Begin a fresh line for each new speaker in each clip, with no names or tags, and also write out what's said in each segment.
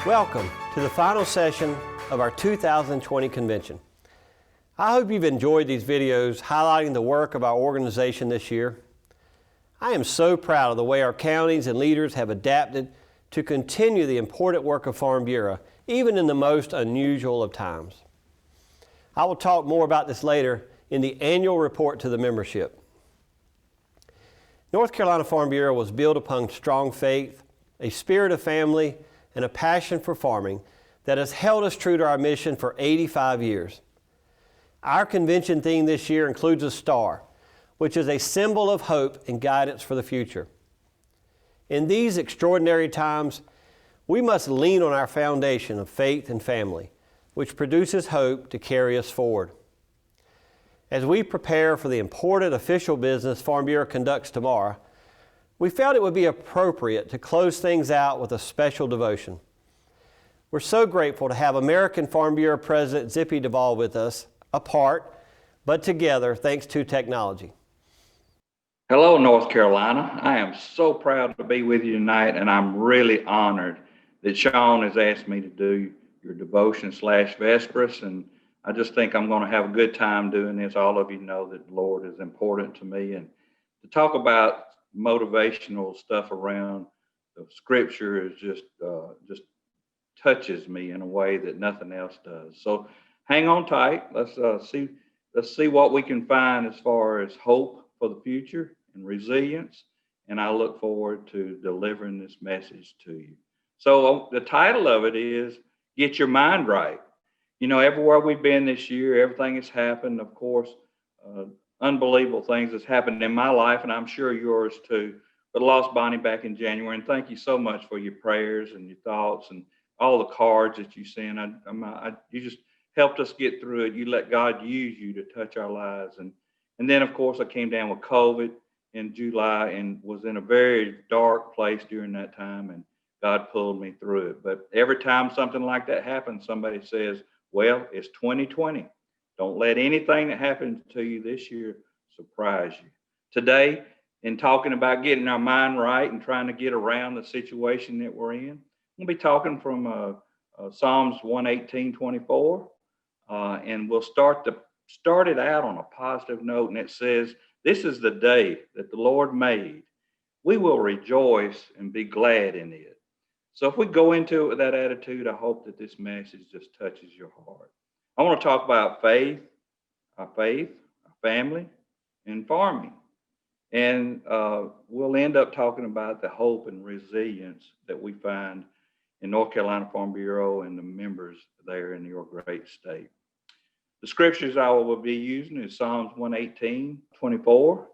Welcome to the final session of our 2020 convention. I hope you've enjoyed these videos highlighting the work of our organization this year. I am so proud of the way our counties and leaders have adapted to continue the important work of Farm Bureau, even in the most unusual of times. I will talk more about this later in the annual report to the membership. North Carolina Farm Bureau was built upon strong faith, a spirit of family, and a passion for farming that has held us true to our mission for 85 years. Our convention theme this year includes a star, which is a symbol of hope and guidance for the future. In these extraordinary times, we must lean on our foundation of faith and family, which produces hope to carry us forward. As we prepare for the important official business Farm Bureau conducts tomorrow, we felt it would be appropriate to close things out with a special devotion. We're so grateful to have American Farm Bureau President Zippy Duvall with us, apart, but together thanks to technology.
Hello, North Carolina. I am so proud to be with you tonight, and I'm really honored that Sean has asked me to do your devotion / Vespers, and I just think I'm going to have a good time doing this. All of you know that the Lord is important to me, and to talk about motivational stuff around the scripture is just touches me in a way that nothing else does. So hang on tight. Let's see what we can find as far as hope for the future and resilience. And I look forward to delivering this message to you. So the title of it is Get Your Mind Right. You know, everywhere we've been this year, everything has happened. Of course, unbelievable things has happened in my life, and I'm sure yours too. But I lost Bonnie back in January, and thank you so much for your prayers and your thoughts and all the cards that you sent. You just helped us get through it. You let God use you to touch our lives. And then, of course, I came down with COVID in July and was in a very dark place during that time, and God pulled me through it. But every time something like that happens, somebody says, well, it's 2020. Don't let anything that happens to you this year surprise you. Today, in talking about getting our mind right and trying to get around the situation that we're in, we'll be talking from Psalms 118:24, and we'll start it out on a positive note, and it says, "This is the day that the Lord made. We will rejoice and be glad in it." So if we go into it with that attitude, I hope that this message just touches your heart. I want to talk about faith, our family, and farming. And we'll end up talking about the hope and resilience that we find in North Carolina Farm Bureau and the members there in your great state. The scriptures I will be using is Psalms 118:24,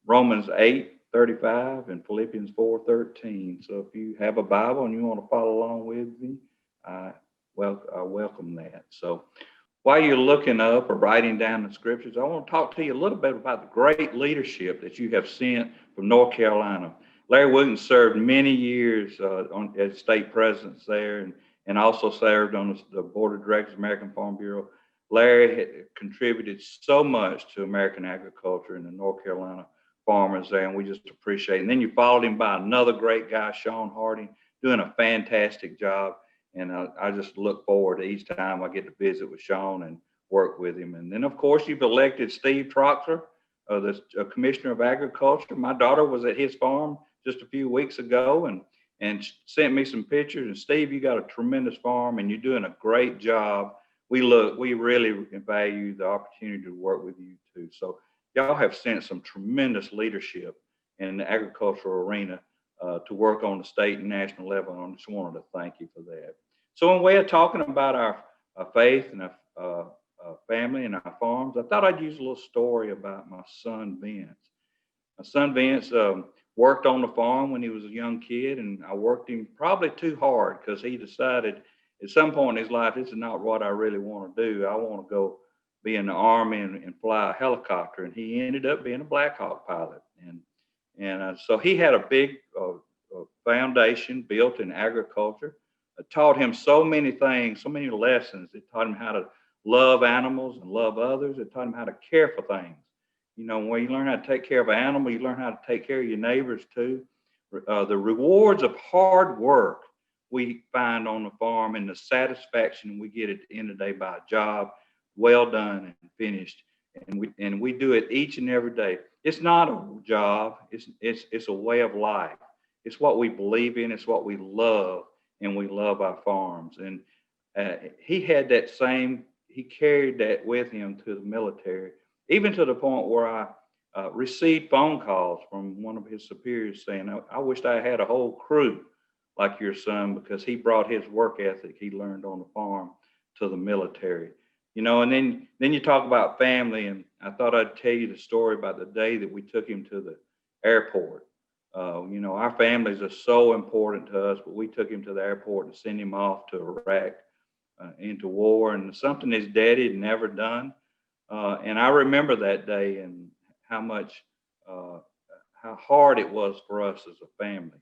Romans 8:35, and Philippians 4:13. So if you have a Bible and you want to follow along with me, I welcome that. So while you're looking up or writing down the scriptures, I want to talk to you a little bit about the great leadership that you have sent from North Carolina. Larry Williams served many years as state president there and also served on the board of directors of American Farm Bureau. Larry had contributed so much to American agriculture and the North Carolina farmers there, and we just appreciate it. And then you followed him by another great guy, Sean Harding, doing a fantastic job. And I just look forward to each time I get to visit with Sean and work with him. And then, of course, you've elected Steve Troxler, the Commissioner of Agriculture. My daughter was at his farm just a few weeks ago and sent me some pictures. And Steve, you got a tremendous farm and you're doing a great job. We really value the opportunity to work with you too. So y'all have sent some tremendous leadership in the agricultural arena to work on the state and national level. And I just wanted to thank you for that. So in way of talking about our faith and our family and our farms, I thought I'd use a little story about my son, Vince. My son, Vince, worked on the farm when he was a young kid, and I worked him probably too hard because he decided at some point in his life, this is not what I really want to do. I want to go be in the Army and fly a helicopter. And he ended up being a Black Hawk pilot. And so he had a big foundation built in agriculture. It taught him so many things, so many lessons. It taught him how to love animals and love others. It taught him how to care for things. You know, when you learn how to take care of an animal, you learn how to take care of your neighbors too. The rewards of hard work we find on the farm and the satisfaction we get at the end of the day by a job well done and finished. And we do it each and every day. It's not a job. It's a way of life. It's what we believe in. It's what we love, and we love our farms. And he had that same. He carried that with him to the military, even to the point where I received phone calls from one of his superiors saying, I wished I had a whole crew like your son, because he brought his work ethic he learned on the farm to the military. And then you talk about family, and I thought I'd tell you the story about the day that we took him to the airport. Our families are so important to us, but we took him to the airport and sent him off to Iraq into war, and something his daddy had never done. And I remember that day and how hard it was for us as a family.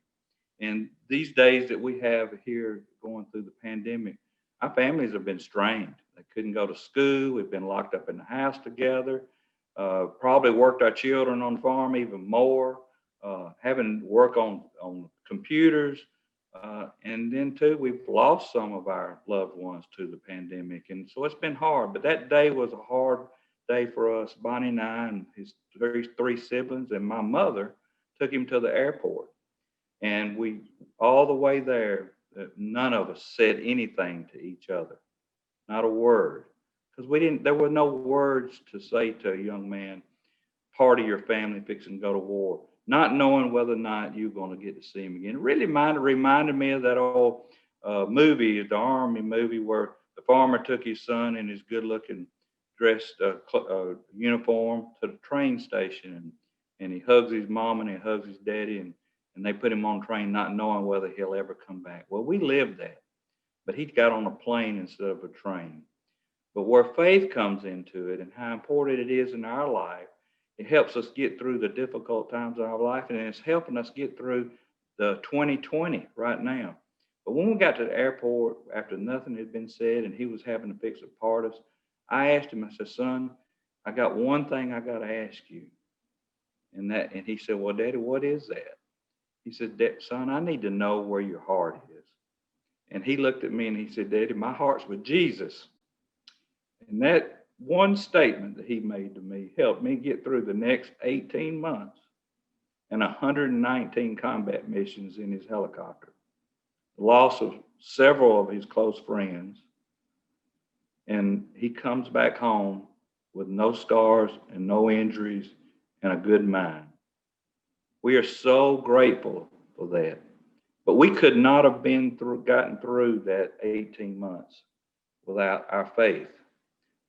And these days that we have here going through the pandemic, our families have been strained. They couldn't go to school. We've been locked up in the house together. Probably worked our children on the farm even more, having to work on computers. And then too, we've lost some of our loved ones to the pandemic. And so it's been hard, but that day was a hard day for us. Bonnie and I and his three siblings and my mother took him to the airport. And we, all the way there, none of us said anything to each other, not a word, because there were no words to say to a young man, part of your family fixing to go to war, not knowing whether or not you're going to get to see him again. It really reminded me of that old movie, the Army movie, where the farmer took his son in his good-looking dressed uniform to the train station, and he hugs his mom and he hugs his daddy, and they put him on a train not knowing whether he'll ever come back. Well, we lived that, but he got on a plane instead of a train. But where faith comes into it and how important it is in our life, it helps us get through the difficult times of our life, and it's helping us get through the 2020 right now. But when we got to the airport, after nothing had been said and he was having to fix a part of us, I asked him, I said, son, I got one thing I got to ask you. And he said, well, Daddy, what is that? He said, son, I need to know where your heart is. And he looked at me and he said, Daddy, my heart's with Jesus. And that one statement that he made to me helped me get through the next 18 months and 119 combat missions in his helicopter, the loss of several of his close friends. And he comes back home with no scars and no injuries and a good mind. We are so grateful for that. But we could not have gotten through that 18 months without our faith.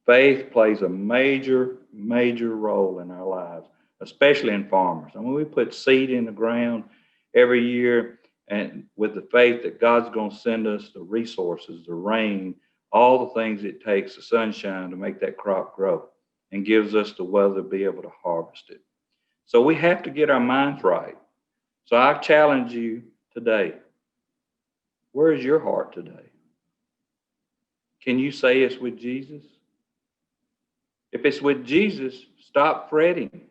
Faith plays a major, major role in our lives, especially in farmers. I mean, we put seed in the ground every year, and with the faith that God's going to send us the resources, the rain, all the things it takes, the sunshine to make that crop grow, and gives us the weather to be able to harvest it. So we have to get our minds right. So I challenge you today, where is your heart today? Can you say it's with Jesus? If it's with Jesus, stop fretting.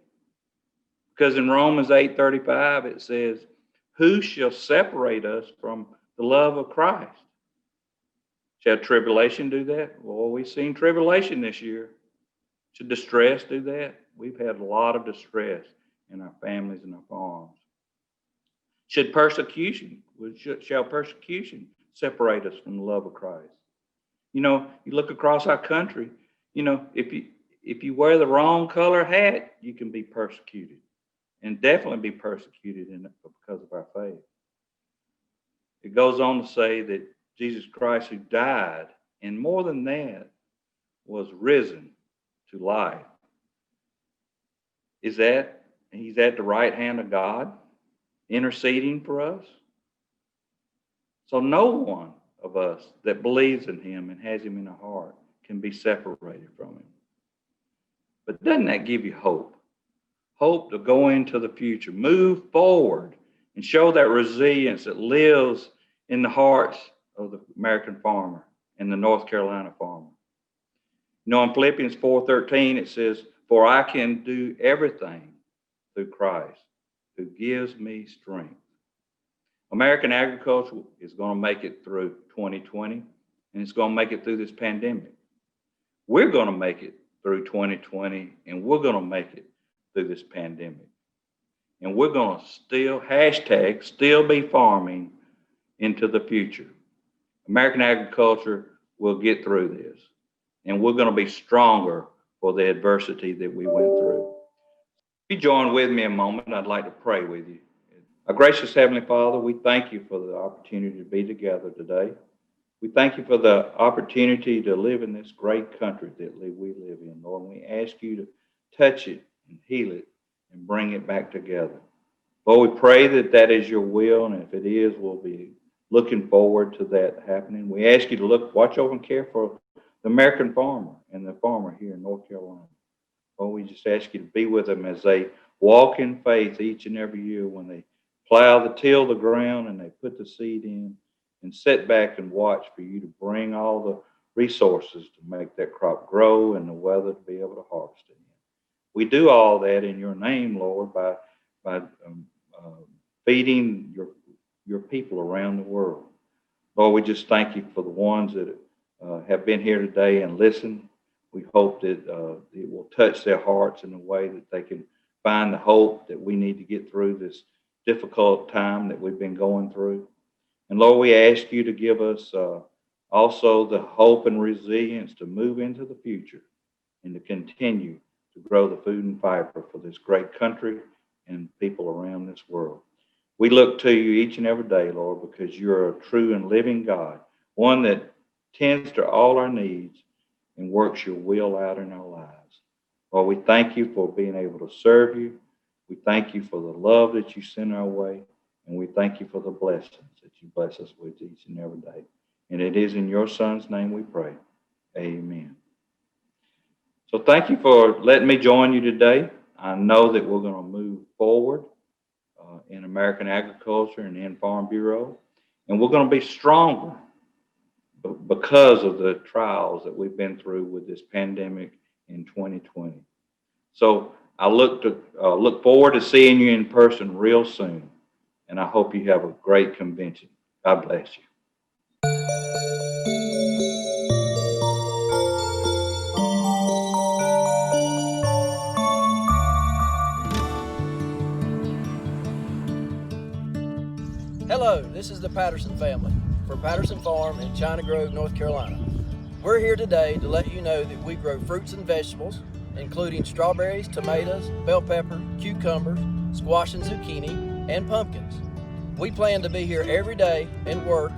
Because in Romans 8:35, it says, who shall separate us from the love of Christ? Shall tribulation do that? Well, we've seen tribulation this year. Should distress do that? We've had a lot of distress in our families and our farms. Shall persecution separate us from the love of Christ? You look across our country, if you wear the wrong color hat, you can be persecuted, and definitely be persecuted because of our faith. It goes on to say that Jesus Christ, who died, and more than that, was risen to life. He's at the right hand of God, interceding for us. So no one of us that believes in him and has him in our heart can be separated from him. But doesn't that give you hope? Hope to go into the future, move forward, and show that resilience that lives in the hearts of the American farmer and the North Carolina farmer. In Philippians 4:13, it says, for I can do everything through Christ who gives me strength. American agriculture is going to make it through 2020, and it's going to make it through this pandemic. We're going to make it through 2020, and we're going to make it through this pandemic. And we're going to still be farming into the future. American agriculture will get through this, and we're going to be stronger for the adversity that we went through. If you join with me a moment, I'd like to pray with you. Our gracious Heavenly Father, we thank you for the opportunity to be together today. We thank you for the opportunity to live in this great country that we live in, Lord. And we ask you to touch it and heal it and bring it back together. Lord, we pray that that is your will, and if it is, we'll be looking forward to that happening. We ask you to watch over and care for the American farmer and the farmer here in North Carolina. Lord, we just ask you to be with them as they walk in faith each and every year when they till the ground and they put the seed in, and sit back and watch for you to bring all the resources to make that crop grow and the weather to be able to harvest it. We do all that in your name, Lord, by feeding your people around the world. Lord, we just thank you for the ones that have been here today and listened. We hope that it will touch their hearts in a way that they can find the hope that we need to get through this difficult time that we've been going through. And Lord, we ask you to give us also the hope and resilience to move into the future and to continue to grow the food and fiber for this great country and people around this world. We look to you each and every day, Lord, because you're a true and living God, one that tends to all our needs and works your will out in our lives. Lord, we thank you for being able to serve you. We thank you for the love that you send our way, and we thank you for the blessings that you bless us with each and every day. And it is in your Son's name we pray. Amen. So thank you for letting me join you today. I know that we're going to move forward in American agriculture and in Farm Bureau, and we're going to be stronger because of the trials that we've been through with this pandemic in 2020. So I look forward to seeing you in person real soon, and I hope you have a great convention. God bless you.
Hello, this is the Patterson family for Patterson Farm in China Grove, North Carolina. We're here today to let you know that we grow fruits and vegetables, including strawberries, tomatoes, bell pepper, cucumbers, squash and zucchini, and pumpkins. We plan to be here every day and work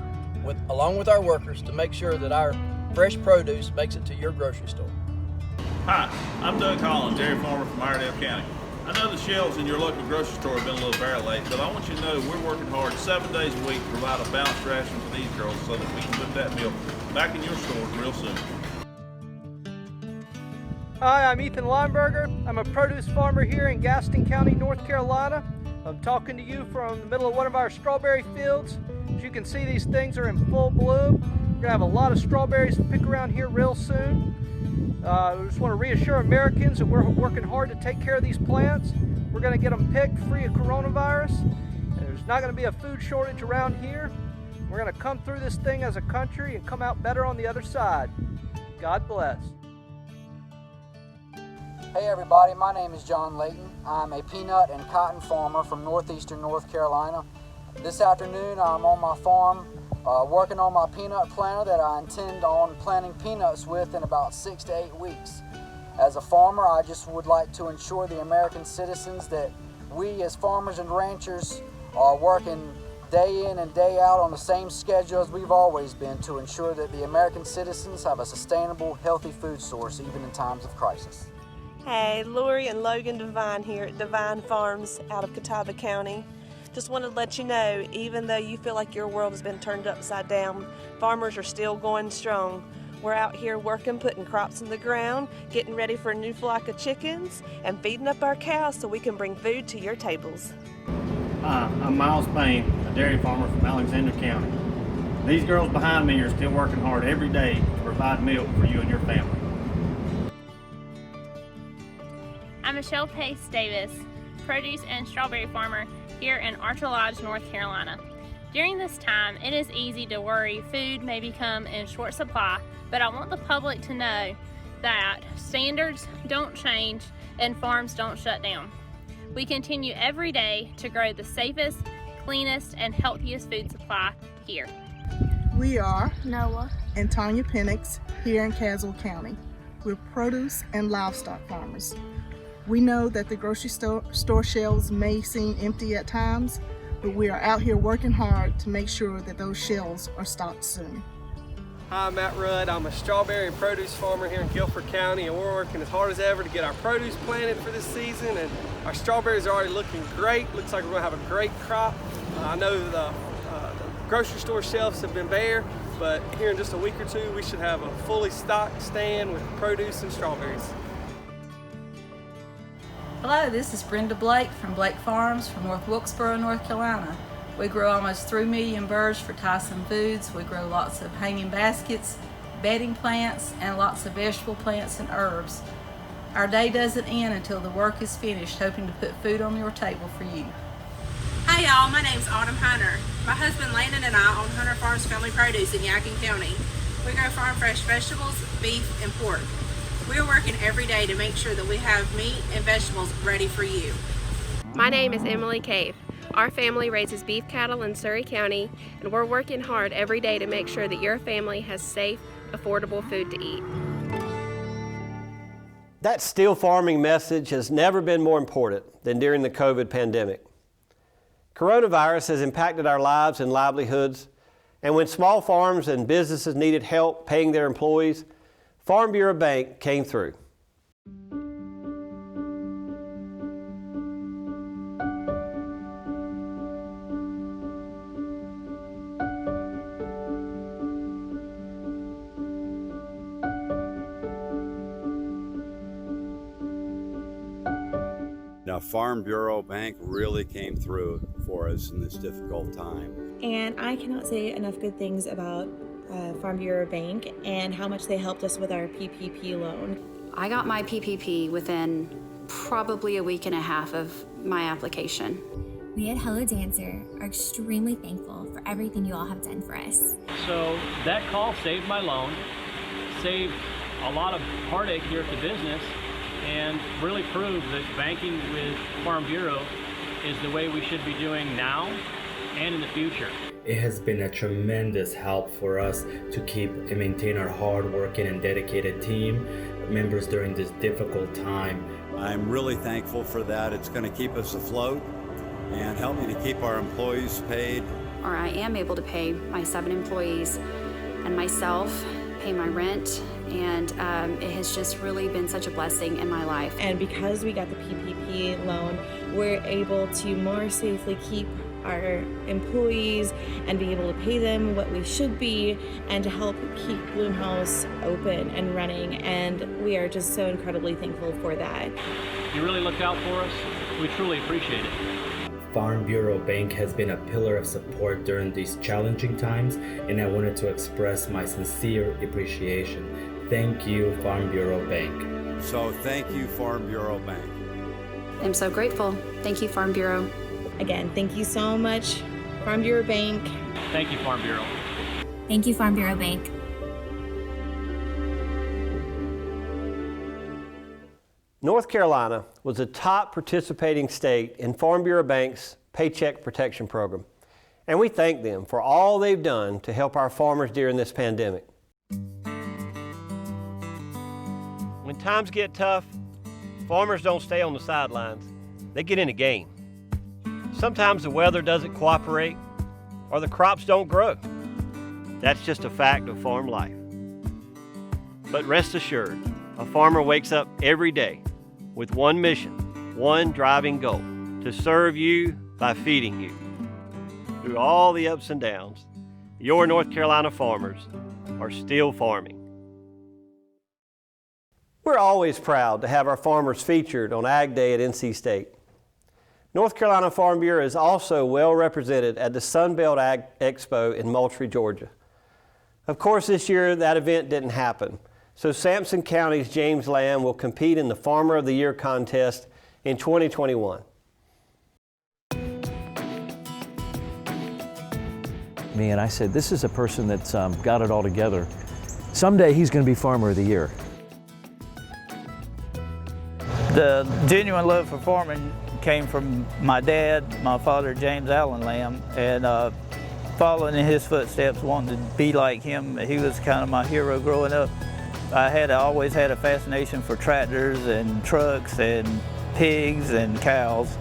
along with our workers to make sure that our fresh produce makes it to your grocery store.
Hi, I'm Doug Holland, dairy farmer from Iredell County. I know the shelves in your local grocery store have been a little bare late, but I want you to know we're working hard 7 days a week to provide a balanced ration for these girls so that we can put that milk back in your stores real soon.
Hi, I'm Ethan Lineberger. I'm a produce farmer here in Gaston County, North Carolina. I'm talking to you from the middle of one of our strawberry fields. As you can see, these things are in full bloom. We're gonna have a lot of strawberries to pick around here real soon. We just want to reassure Americans that we're working hard to take care of these plants. We're going to get them picked free of coronavirus. There's not going to be a food shortage around here. We're going to come through this thing as a country and come out better on the other side. God bless.
Hey everybody, my name is John Layton. I'm a peanut and cotton farmer from northeastern North Carolina. This afternoon I'm on my farm working on my peanut planter that I intend on planting peanuts with in about 6 to 8 weeks. As a farmer, I just would like to ensure the American citizens that we as farmers and ranchers are working day in and day out on the same schedule as we've always been to ensure that the American citizens have a sustainable, healthy food source even in times of crisis.
Hey, Lori and Logan Devine here at Devine Farms out of Catawba County. Just wanted to let you know, even though you feel like your world has been turned upside down, farmers are still going strong. We're out here working, putting crops in the ground, getting ready for a new flock of chickens, and feeding up our cows so we can bring food to your tables.
Hi, I'm Miles Payne, a dairy farmer from Alexander County. These girls behind me are still working hard every day to provide milk for you and your family.
I'm Michelle Pace Davis, produce and strawberry farmer here in Archer Lodge, North Carolina. During this time, it is easy to worry food may become in short supply, but I want the public to know that standards don't change and farms don't shut down. We continue every day to grow the safest, cleanest, and healthiest food supply here.
We are
Noah
and Tanya Penix here in Caswell County. We're produce and livestock farmers. We know that the grocery store shelves may seem empty at times, but we are out here working hard to make sure that those shelves are stocked soon.
Hi, I'm Matt Rudd. I'm a strawberry and produce farmer here in Guilford County, and we're working as hard as ever to get our produce planted for this season, and our strawberries are already looking great. Looks like we're going to have a great crop. I know the grocery store shelves have been bare, but here in just a week or two, we should have a fully stocked stand with produce and strawberries.
Hello, this is Brenda Blake from Blake Farms from North Wilkesboro, North Carolina. We grow almost 3 million birds for Tyson Foods. We grow lots of hanging baskets, bedding plants, and lots of vegetable plants and herbs. Our day doesn't end until the work is finished, hoping to put food on your table for you.
Hi y'all, my name's Autumn Hunter. My husband Landon and I own Hunter Farms Family Produce in Yadkin County. We grow farm fresh vegetables, beef, and pork. We are working every day to make sure that we have meat and vegetables ready for you.
My name is Emily Cave. Our family raises beef cattle in Surrey County, and we're working hard every day to make sure that your family has safe, affordable food to eat.
That still farming message has never been more important than during the COVID pandemic. Coronavirus has impacted our lives and livelihoods, and when small farms and businesses needed help paying their employees, Farm Bureau Bank came through.
Now, Farm Bureau Bank really came through for us in this difficult time.
And I cannot say enough good things about Farm Bureau Bank and how much they helped us with our PPP loan.
I got my PPP within probably a week and a half of my application.
We at Hello Dancer are extremely thankful for everything you all have done for us.
So that call saved my loan, saved a lot of heartache here at the business, and really proved that banking with Farm Bureau is the way we should be doing now and in the future.
It has been a tremendous help for us to keep and maintain our hard-working and dedicated team members during this difficult time.
I'm really thankful for that. It's going to keep us afloat and help me to keep our employees paid.
Or I am able to pay my 7 employees and myself, pay my rent, and it has just really been such a blessing in my life.
And because we got the PPP loan, we're able to more safely keep our employees and be able to pay them what we should be and to help keep Bloomhouse open and running, and we are just so incredibly thankful for that.
You really look out for us. We truly appreciate it.
Farm Bureau Bank has been a pillar of support during these challenging times, and I wanted to express my sincere appreciation. Thank you, Farm Bureau Bank.
So thank you, Farm Bureau Bank.
I'm so grateful. Thank you, Farm Bureau.
Again, thank you so much, Farm Bureau Bank.
Thank you, Farm Bureau.
Thank you, Farm Bureau Bank.
North Carolina was the top participating state in Farm Bureau Bank's Paycheck Protection Program, and we thank them for all they've done to help our farmers during this pandemic. When times get tough, farmers don't stay on the sidelines. They get in the game. Sometimes the weather doesn't cooperate or the crops don't grow. That's just a fact of farm life. But rest assured, a farmer wakes up every day with one mission, one driving goal, to serve you by feeding you. Through all the ups and downs, your North Carolina farmers are still farming. We're always proud to have our farmers featured on Ag Day at NC State. North Carolina Farm Bureau is also well represented at the Sun Belt Ag Expo in Moultrie, Georgia. Of course, this year that event didn't happen, so Sampson County's James Lamb will compete in the Farmer of the Year contest in 2021.
at me and I said, this is a person that's got it all together. Someday he's going to be Farmer of the Year.
The genuine love for farming came from my dad, my father, James Allen Lamb, and following in his footsteps, wanting to be like him. He was kind of my hero growing up. I always had a fascination for tractors and trucks and pigs and cows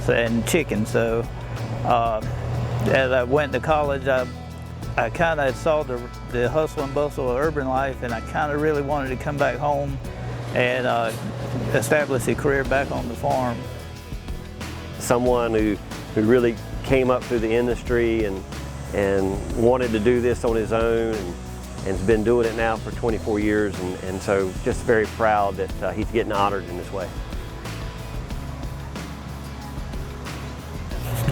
and chickens. So as I went to college, I kind of saw the hustle and bustle of urban life, and I kind of really wanted to come back home and establish a career back on the farm.
Someone who really came up through the industry and wanted to do this on his own and has been doing it now for 24 years, and so just very proud that he's getting honored in this way.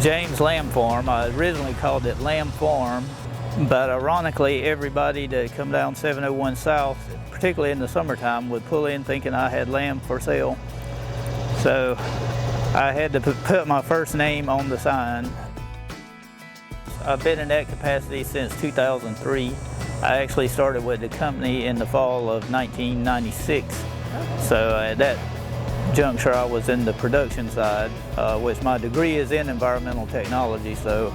James Lamb Farm, I originally called it Lamb Farm, but ironically everybody that come down 701 South, particularly in the summertime, would pull in thinking I had lamb for sale. So I had to put my first name on the sign. I've been in that capacity since 2003. I actually started with the company in the fall of 1996. So at that juncture I was in the production side, which my degree is in environmental technology, so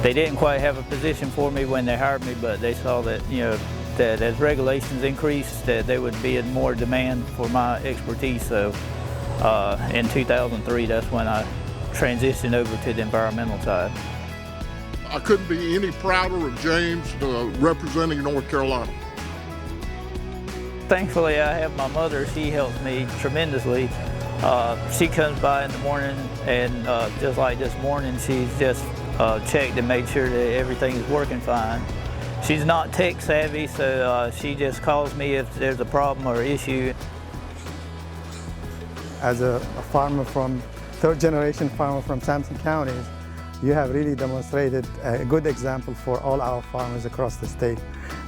they didn't quite have a position for me when they hired me, but they saw that, you know, that as regulations increased, that there would be more demand for my expertise. So in 2003, that's when I transitioned over to the environmental side.
I couldn't be any prouder of James representing North Carolina.
Thankfully, I have my mother. She helps me tremendously. She comes by in the morning, and just like this morning, she's just checked and made sure that everything is working fine. She's not tech savvy, so she just calls me if there's a problem or issue.
As a farmer from third generation farmer from Sampson County, you have really demonstrated a good example for all our farmers across the state,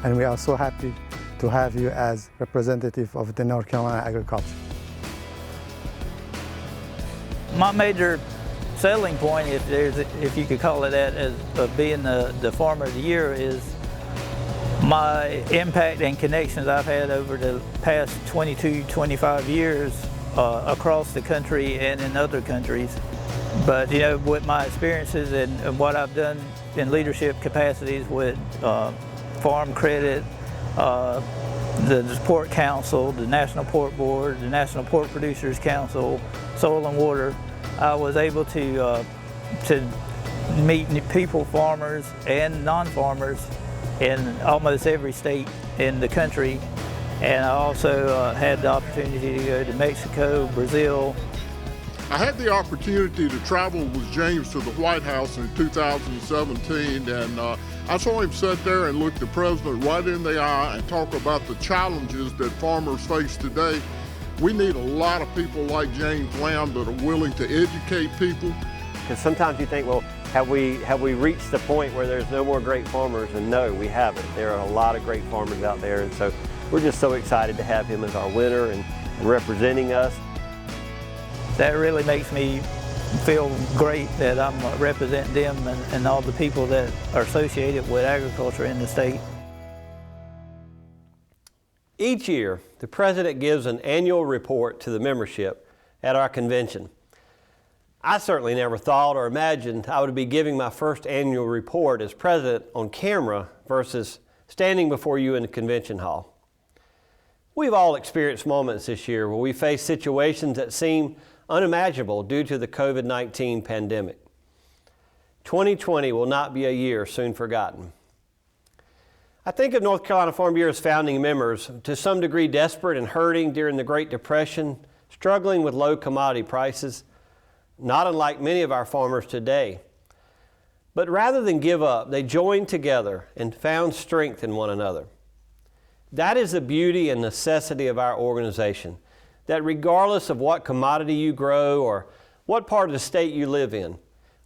and we are so happy to have you as representative of the North Carolina agriculture.
My major selling point, if you could call it that, as being the Farmer of the Year, is my impact and connections I've had over the past 22, 25 years across the country and in other countries. But, you know, with my experiences and what I've done in leadership capacities with Farm Credit, the Pork Council, the National Pork Board, the National Pork Producers Council, Soil and Water, I was able to meet people, farmers and non-farmers in almost every state in the country. And I also had the opportunity to go to Mexico, Brazil.
I had the opportunity to travel with James to the White House in 2017, and I saw him sit there and look the president right in the eye and talk about the challenges that farmers face today. We need a lot of people like James Lamb that are willing to educate people.
Because sometimes you think, well, have we reached the point where there's no more great farmers? And no, we haven't. There are a lot of great farmers out there, and so we're just so excited to have him as our winner and representing us.
That really makes me feel great that I'm representing them and all the people that are associated with agriculture in the state.
Each year, the President gives an annual report to the membership at our convention. I certainly never thought or imagined I would be giving my first annual report as President on camera versus standing before you in the convention hall. We've all experienced moments this year where we face situations that seem unimaginable due to the COVID-19 pandemic. 2020 will not be a year soon forgotten. I think of North Carolina Farm Bureau's founding members to some degree desperate and hurting during the Great Depression, struggling with low commodity prices, not unlike many of our farmers today. But rather than give up, they joined together and found strength in one another. That is the beauty and necessity of our organization, that regardless of what commodity you grow or what part of the state you live in,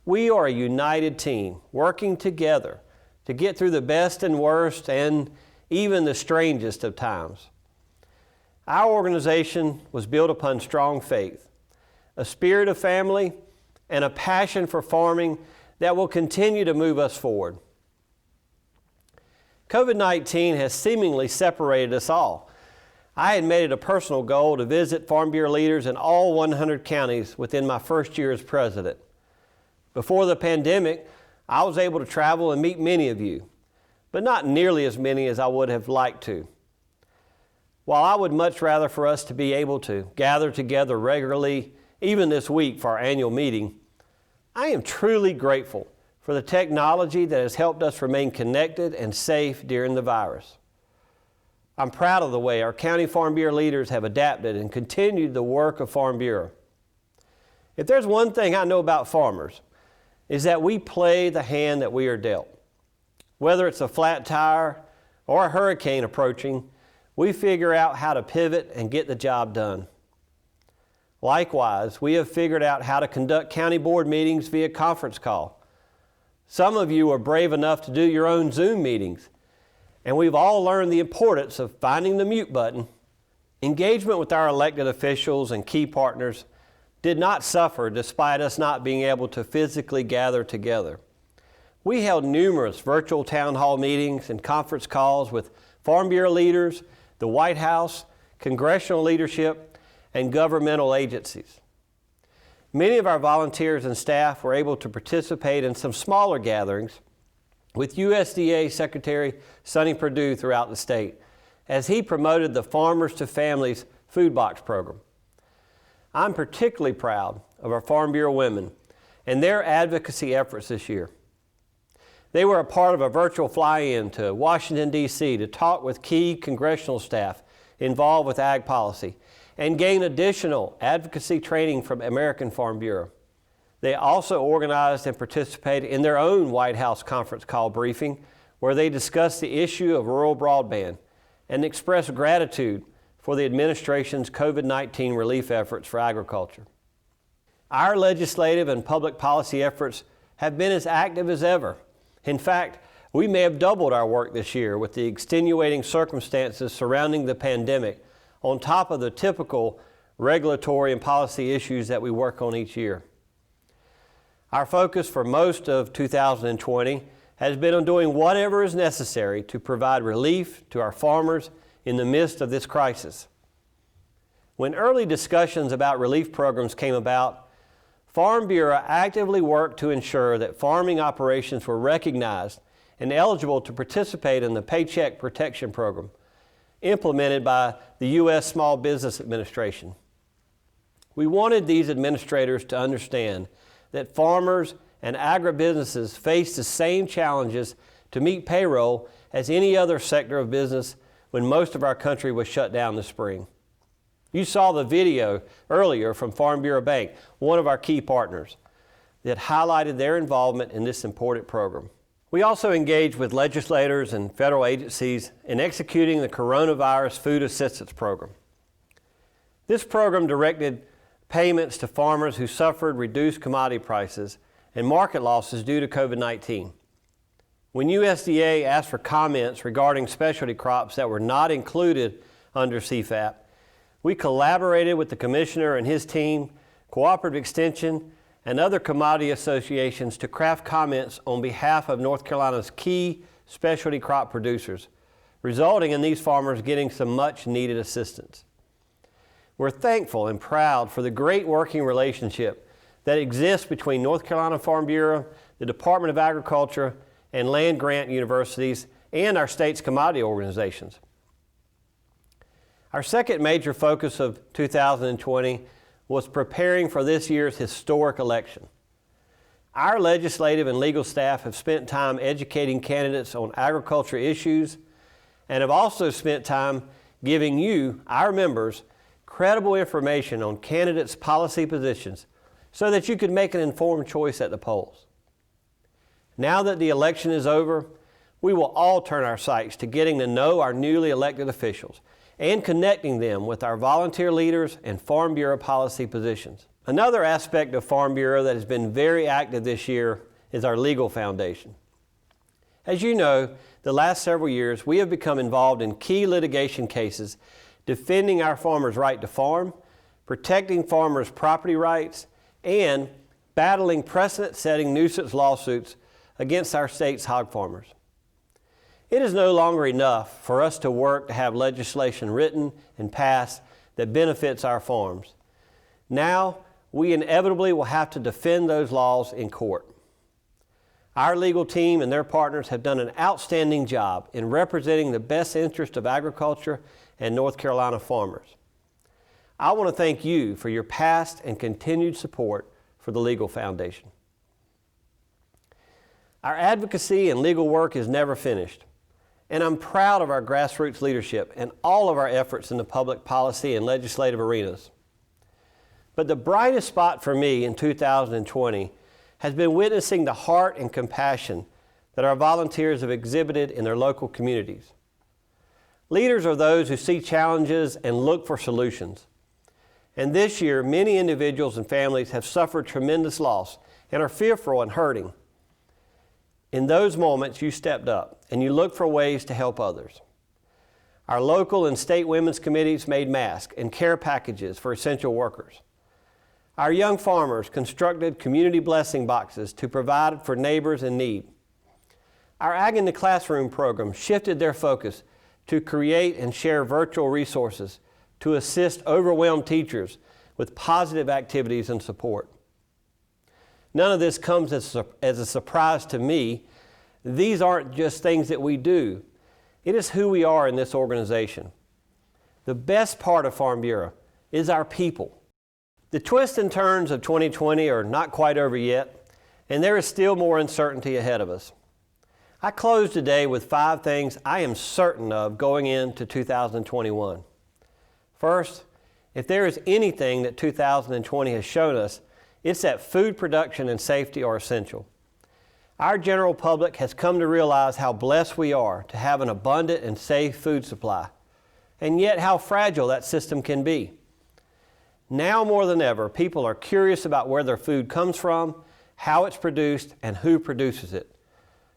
we are a united team working together to get through the best and worst and even the strangest of times. Our organization was built upon strong faith, a spirit of family, and a passion for farming that will continue to move us forward. COVID-19 has seemingly separated us all. I had made it a personal goal to visit Farm Bureau leaders in all 100 counties within my first year as president. Before the pandemic, I was able to travel and meet many of you, but not nearly as many as I would have liked to. While I would much rather for us to be able to gather together regularly, even this week for our annual meeting, I am truly grateful for the technology that has helped us remain connected and safe during the virus. I'm proud of the way our County Farm Bureau leaders have adapted and continued the work of Farm Bureau. If there's one thing I know about farmers, is that we play the hand that we are dealt. Whether it's a flat tire or a hurricane approaching, we figure out how to pivot and get the job done. Likewise, we have figured out how to conduct county board meetings via conference call. Some of you are brave enough to do your own Zoom meetings, and we've all learned the importance of finding the mute button. Engagement with our elected officials and key partners did not suffer despite us not being able to physically gather together. We held numerous virtual town hall meetings and conference calls with Farm Bureau leaders, the White House, congressional leadership, and governmental agencies. Many of our volunteers and staff were able to participate in some smaller gatherings with USDA Secretary Sonny Perdue throughout the state as he promoted the Farmers to Families Food Box program. I'm particularly proud of our Farm Bureau women and their advocacy efforts this year. They were a part of a virtual fly-in to Washington, D.C. to talk with key congressional staff involved with ag policy and gain additional advocacy training from American Farm Bureau. They also organized and participated in their own White House conference call briefing where they discussed the issue of rural broadband and expressed gratitude for the administration's COVID-19 relief efforts for agriculture. Our legislative and public policy efforts have been as active as ever. In fact, we may have doubled our work this year with the extenuating circumstances surrounding the pandemic on top of the typical regulatory and policy issues that we work on each year. Our focus for most of 2020 has been on doing whatever is necessary to provide relief to our farmers in the midst of this crisis. When early discussions about relief programs came about, Farm Bureau actively worked to ensure that farming operations were recognized and eligible to participate in the Paycheck Protection Program implemented by the U.S. Small Business Administration. We wanted these administrators to understand that farmers and agribusinesses face the same challenges to meet payroll as any other sector of business when most of our country was shut down this spring. You saw the video earlier from Farm Bureau Bank, one of our key partners, that highlighted their involvement in this important program. We also engaged with legislators and federal agencies in executing the Coronavirus Food Assistance Program. This program directed payments to farmers who suffered reduced commodity prices and market losses due to COVID-19. When USDA asked for comments regarding specialty crops that were not included under CFAP, we collaborated with the Commissioner and his team, Cooperative Extension, and other commodity associations to craft comments on behalf of North Carolina's key specialty crop producers, resulting in these farmers getting some much needed assistance. We're thankful and proud for the great working relationship that exists between North Carolina Farm Bureau, the Department of Agriculture, and land-grant universities, and our state's commodity organizations. Our second major focus of 2020 was preparing for this year's historic election. Our legislative and legal staff have spent time educating candidates on agriculture issues and have also spent time giving you, our members, credible information on candidates' policy positions so that you could make an informed choice at the polls. Now that the election is over, we will all turn our sights to getting to know our newly elected officials and connecting them with our volunteer leaders and Farm Bureau policy positions. Another aspect of Farm Bureau that has been very active this year is our legal foundation. As you know, the last several years we have become involved in key litigation cases defending our farmers' right to farm, protecting farmers' property rights, and battling precedent-setting nuisance lawsuits against our state's hog farmers. It is no longer enough for us to work to have legislation written and passed that benefits our farms. Now, we inevitably will have to defend those laws in court. Our legal team and their partners have done an outstanding job in representing the best interest of agriculture and North Carolina farmers. I want to thank you for your past and continued support for the Legal Foundation. Our advocacy and legal work is never finished, and I'm proud of our grassroots leadership and all of our efforts in the public policy and legislative arenas. But the brightest spot for me in 2020 has been witnessing the heart and compassion that our volunteers have exhibited in their local communities. Leaders are those who see challenges and look for solutions. And this year, many individuals and families have suffered tremendous loss and are fearful and hurting. In those moments, you stepped up and you looked for ways to help others. Our local and state women's committees made masks and care packages for essential workers. Our young farmers constructed community blessing boxes to provide for neighbors in need. Our Ag in the Classroom program shifted their focus to create and share virtual resources to assist overwhelmed teachers with positive activities and support. None of this comes as a surprise to me. These aren't just things that we do. It is who we are in this organization. The best part of Farm Bureau is our people. The twists and turns of 2020 are not quite over yet, and there is still more uncertainty ahead of us. I close today with 5 things I am certain of going into 2021. First, if there is anything that 2020 has shown us, it's that food production and safety are essential. Our general public has come to realize how blessed we are to have an abundant and safe food supply, and yet how fragile that system can be. Now more than ever, people are curious about where their food comes from, how it's produced, and who produces it.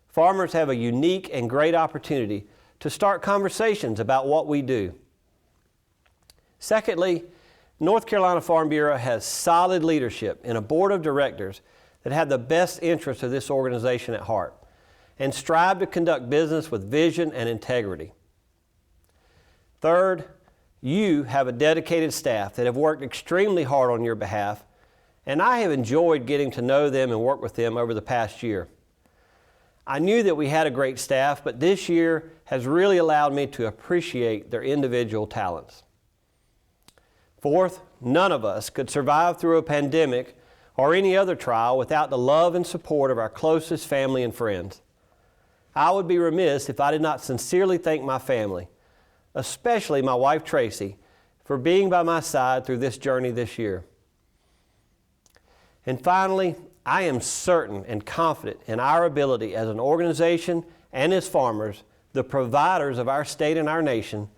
Farmers have a unique and great opportunity to start conversations about what we do. Secondly, North Carolina Farm Bureau has solid leadership and a board of directors that have the best interests of this organization at heart and strive to conduct business with vision and integrity. Third, you have a dedicated staff that have worked extremely hard on your behalf, and I have enjoyed getting to know them and work with them over the past year. I knew that we had a great staff, but this year has really allowed me to appreciate their individual talents. Fourth, none of us could survive through a pandemic or any other trial without the love and support of our closest family and friends. I would be remiss if I did not sincerely thank my family, especially my wife Tracy, for being by my side through this journey this year. And finally, I am certain and confident in our ability as an organization and as farmers, the providers of our state and our nation,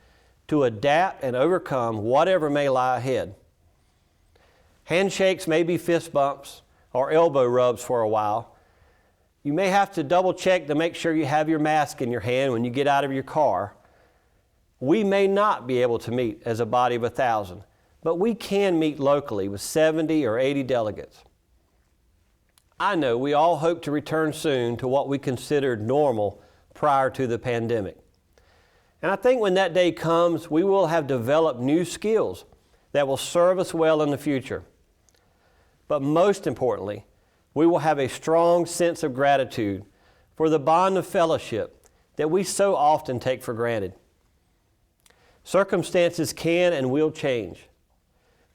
to adapt and overcome whatever may lie ahead. Handshakes may be fist bumps or elbow rubs for a while. You may have to double check to make sure you have your mask in your hand when you get out of your car. We may not be able to meet as a body of 1,000, but we can meet locally with 70 or 80 delegates. I know we all hope to return soon to what we considered normal prior to the pandemic. And I think when that day comes, we will have developed new skills that will serve us well in the future. But most importantly, we will have a strong sense of gratitude for the bond of fellowship that we so often take for granted. Circumstances can and will change,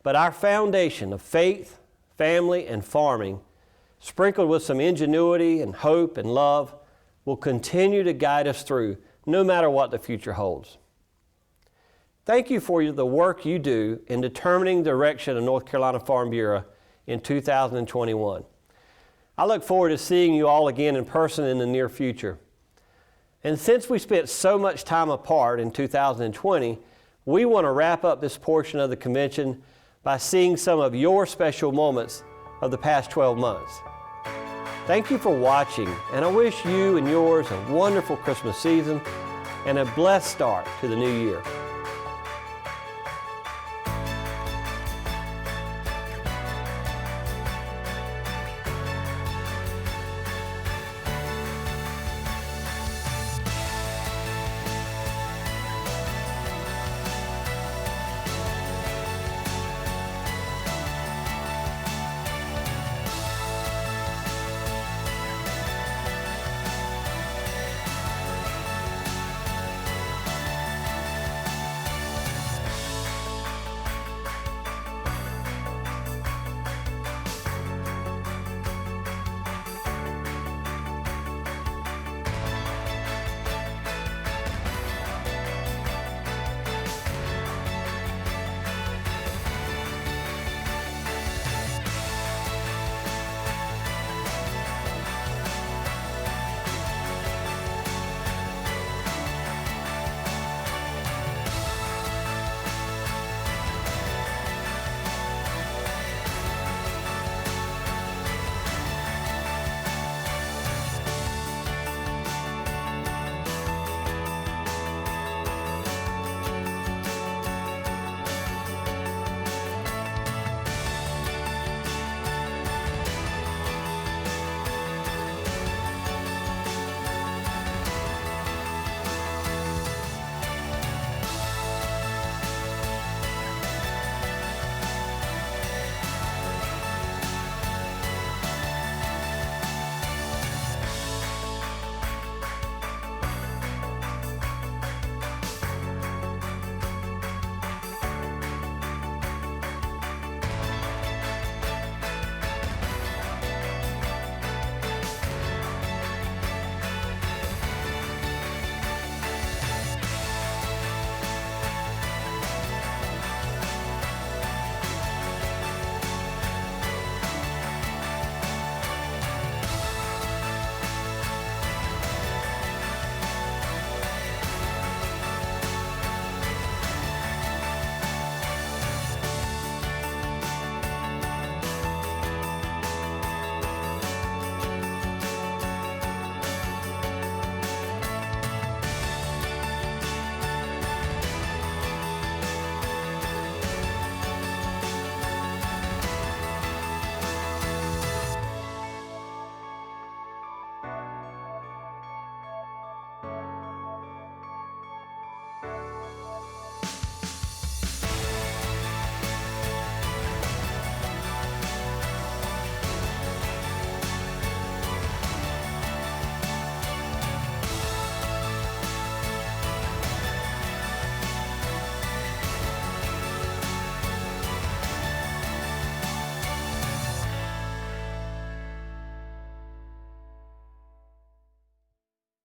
but our foundation of faith, family, and farming, sprinkled with some ingenuity and hope and love, will continue to guide us through no matter what the future holds. Thank you for the work you do in determining the direction of North Carolina Farm Bureau in 2021. I look forward to seeing you all again in person in the near future. And since we spent so much time apart in 2020, we want to wrap up this portion of the convention by seeing some of your special moments of the past 12 months. Thank you for watching, and I wish you and yours a wonderful Christmas season and a blessed start to the new year.